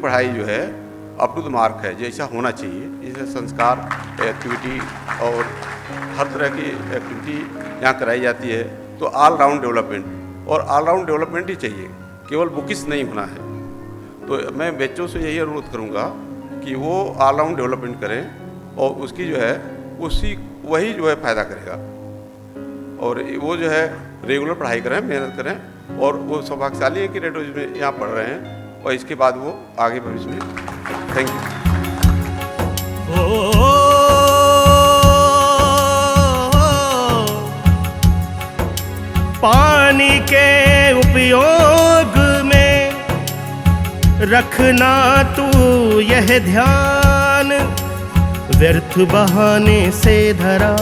पढ़ाई जो है अप टू द मार्क है, जैसा होना चाहिए। जैसे संस्कार, एक्टिविटी और हर तरह की एक्टिविटी यहाँ कराई जाती है। तो ऑल राउंड डेवलपमेंट, और ऑल राउंड डेवलपमेंट ही चाहिए, केवल बुकिस नहीं होना है। तो मैं बच्चों से यही अनुरोध करूँगा कि वो ऑल राउंड डेवलपमेंट करें और उसकी जो है वही जो है फ़ायदा करेगा। और वो जो है रेगुलर पढ़ाई करें, मेहनत करें, और वो सौभाग्यशाली है कि रेडियो में यहाँ पढ़ रहे हैं और इसके बाद वो आगे भविष्य में। Thank you. पानी के उपयोग में रखना तू यह ध्यान, व्यर्थ बहाने से धरा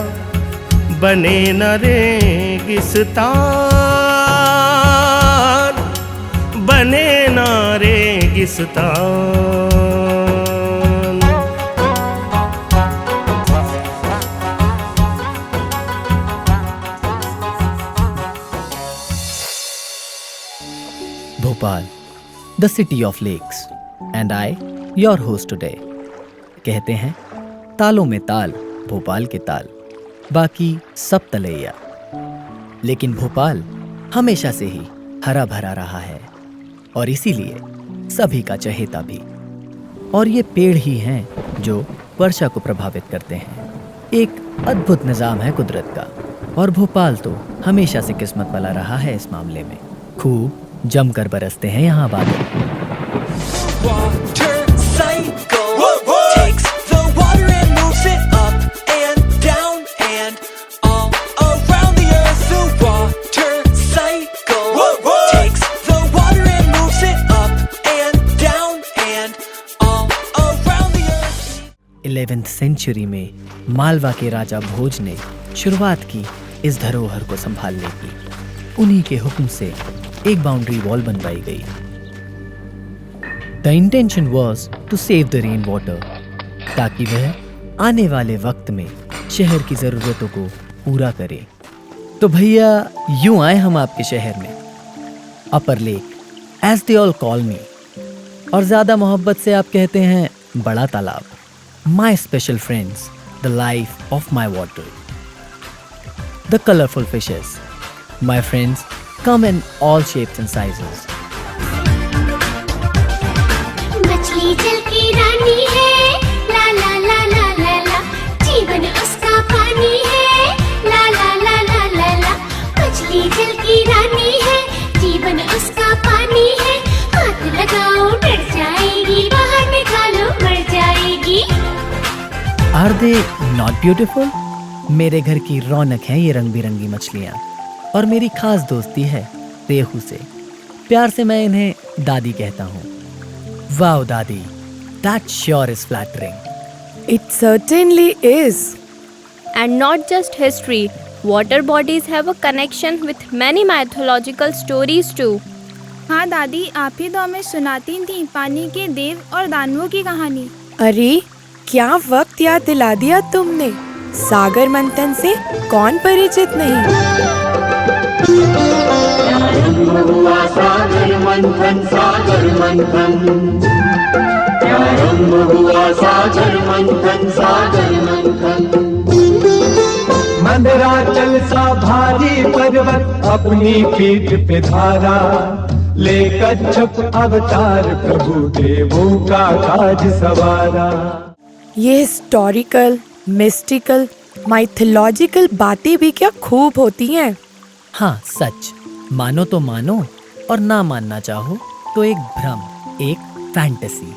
बने न रेगिस्तान, बने न रेगिस्तान। Bhopal, the city of lakes, and I your host today. कहते हैं तालों में ताल, भोपाल के ताल, बाकी सब तलैया। लेकिन भोपाल हमेशा से ही हरा भरा रहा है और इसीलिए सभी का चहेता भी। और ये पेड़ ही हैं जो वर्षा को प्रभावित करते हैं। एक अद्भुत निजाम है कुदरत का, और भोपाल तो हमेशा से किस्मत वाला रहा है इस मामले में। खूब जमकर बरसते हैं यहाँ बादल। इलेवेंथ सेंचुरी में मालवा के राजा भोज ने शुरुआत की इस धरोहर को संभालने की। उन्हीं के हुक्म से एक बाउंड्री वॉल बनवाई गई। The intention was to save the rain water, ताकि वह आने वाले वक्त में शहर की जरूरतों को पूरा करे। तो भैया यूं आए हम आपके शहर में, upper lake as they all call me, और ज्यादा मोहब्बत से आप कहते हैं बड़ा तालाब। My special friends, the life of my water, the colourful fishes, my friends come in all shapes and sizes. मछली जल की रानी है, ला ला ला ला ला ला, जीवन उसका पानी है, ला ला ला ला ला ला। मछली जल की रानी है, जीवन उसका पानी है, हाथ लगाओ डर जाएगी, बाहर निकालो मर जाएगी। Are they not beautiful? मेरे घर की रौनक है ये रंग बिरंगी मछलियाँ, और मेरी खास दोस्ती है रेहू से। प्यार से मैं इन्हें दादी कहता हूँ। वाओ दादी, that sure is flattering. It certainly is. And not just history, water bodies have a connection with many mythological stories too. हाँ दादी, आप ही तो हमें सुनाती थी पानी के देव और दानवों की कहानी। अरे क्या वक्त याद दिला दिया तुमने। सागर मंथन से कौन परिचित नहीं। प्रारंभ हुआ सागर मंथन, सागर मंथन। प्रारंभ हुआ सागर मंथन, सागर मंथन। मंदराचल सा भारी पर्वत अपनी पीठ पे धारा, ले कच्छप अवतार प्रभु देवों का काज सवारा। ये हिस्टोरिकल, मिस्टिकल, माइथोलॉजिकल बातें भी क्या खूब होती हैं। हाँ सच, मानो तो मानो और ना मानना चाहो तो एक भ्रम, एक फैंटेसी।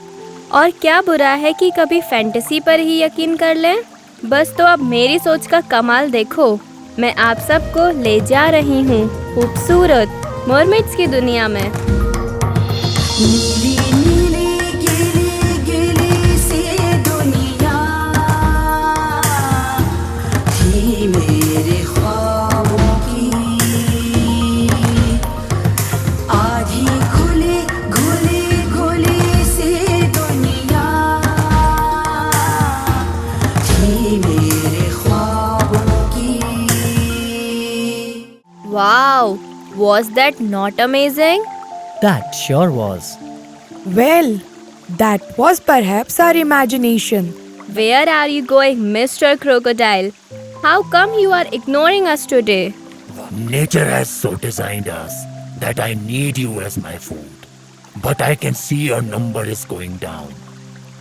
और क्या बुरा है कि कभी फैंटेसी पर ही यकीन कर लें। बस तो अब मेरी सोच का कमाल देखो। मैं आप सबको ले जा रही हूँ खूबसूरत मरमेड्स की दुनिया में। नीली नीली गिली गिली सी दुनिया थी मेरे ख्वाबों की, आधी खुली खुली खुली सी दुनिया थी मेरे ख्वाबों की। Wow, was that not amazing? That sure was. Well, That was perhaps our imagination. Where are you going, Mr. Crocodile? How come you are ignoring us today? Nature has so designed us that I need you as my food. But I can see your number is going down.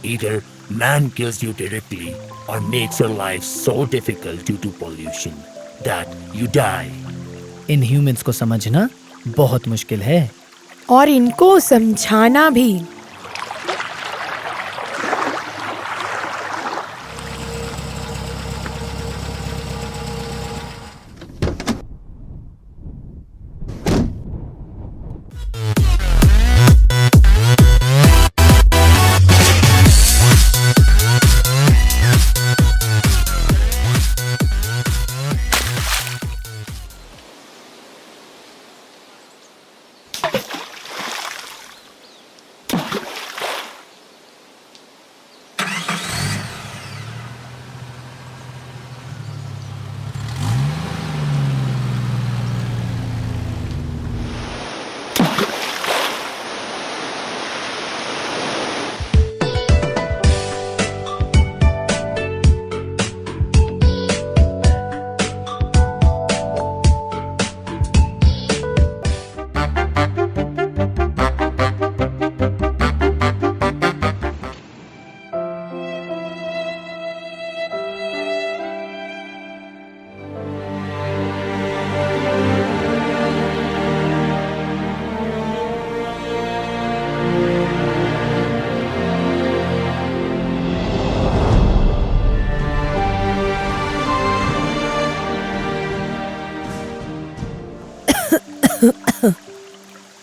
Either man kills you directly or makes your life so difficult due to pollution that you die. In humans को समझना बहुत मुश्किल है और इनको समझाना भी।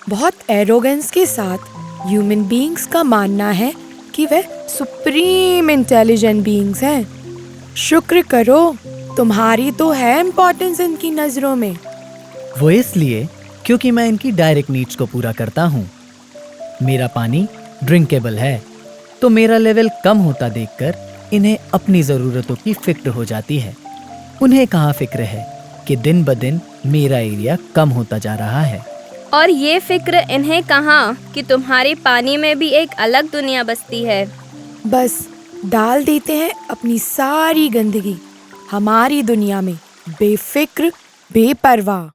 बहुत एरोगेंस के साथ ह्यूमन बीइंग्स का मानना है कि वह सुप्रीम इंटेलिजेंट बीइंग्स हैं। शुक्र करो, तुम्हारी तो है इम्पोर्टेंस इनकी नजरों में। वो इसलिए क्योंकि मैं इनकी डायरेक्ट नीड्स को पूरा करता हूँ। मेरा पानी ड्रिंकेबल है, तो मेरा लेवल कम होता देखकर इन्हें अपनी ज़रूरतों की फिक्र हो जाती है। उन्हें कहाँ फिक्र है कि दिन ब दिन मेरा एरिया कम होता जा रहा है। और ये फिक्र इन्हें कहाँ कि तुम्हारे पानी में भी एक अलग दुनिया बसती है। बस डाल देते हैं अपनी सारी गंदगी हमारी दुनिया में, बेफिक्र बेपरवाह।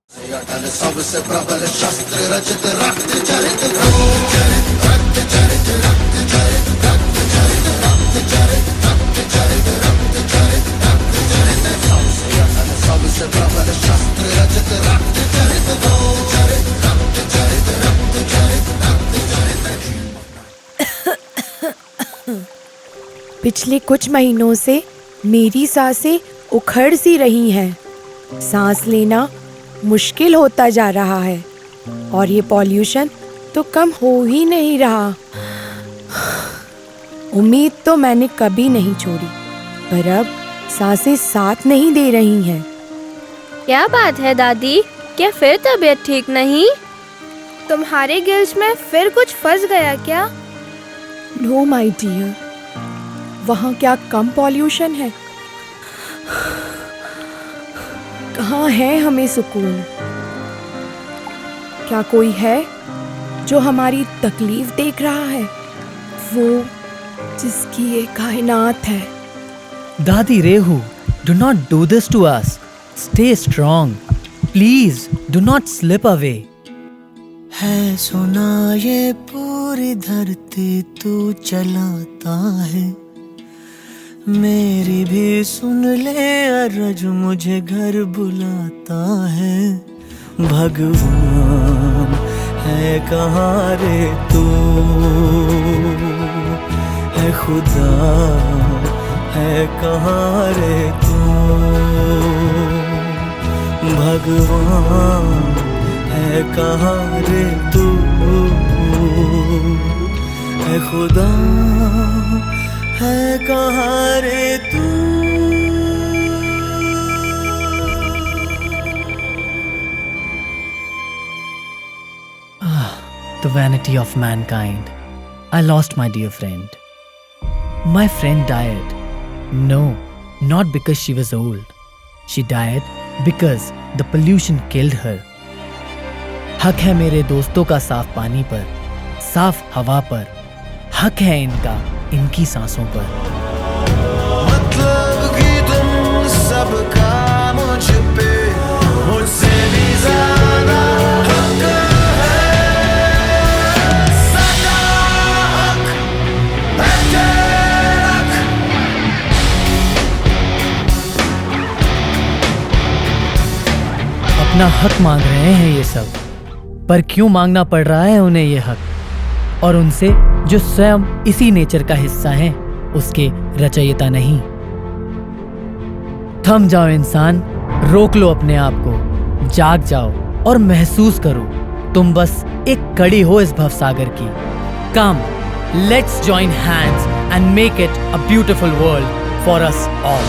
पिछले कुछ महीनों से मेरी सांसें उखड़ सी रही हैं। सांस लेना मुश्किल होता जा रहा है और ये पॉल्यूशन तो कम हो ही नहीं रहा। उम्मीद तो मैंने कभी नहीं छोड़ी, पर अब सांसें साथ नहीं दे रही हैं। क्या बात है दादी, क्या फिर तबीयत ठीक नहीं? तुम्हारे गिल्स में फिर कुछ फंस गया क्या? नो माय डियर, वहाँ क्या कम पॉल्यूशन है? कहाँ है हमें सुकून? क्या कोई है जो हमारी तकलीफ देख रहा है, वो जिसकी ये कायनात है? दादी रेहू, do not do this to us. Stay strong. Please do not slip away. है सुना ये पूरी धरती तू चलाता है, मेरी भी सुन ले अर्ज मुझे घर बुलाता है। भगवान है कहाँ रे तू, है खुदा है कहाँ रे तू। भगवान है कहाँ रे तू, है खुदा है कहाँ रे तू। The vanity of mankind. I lost my dear friend. My friend died. No, not because she was old. She died because the pollution killed her. हक है मेरे दोस्तों का साफ पानी पर, साफ हवा पर, हक है इनका इनकी सांसों पर। मतलब कि तुम सबका मुझ पे मुझसे भी ज्यादा हक है, सदा हक है तेरा। अपना हक मांग रहे हैं ये सब, पर क्यों मांगना पड़ रहा है उन्हें ये हक, और उनसे जो स्वयं इसी नेचर का हिस्सा हैं, उसके रचयिता नहीं। थम जाओ इंसान, रोक लो अपने आप को, जाग जाओ और महसूस करो तुम बस एक कड़ी हो इस भवसागर की। Come, let's join hands and make it a beautiful world for us all.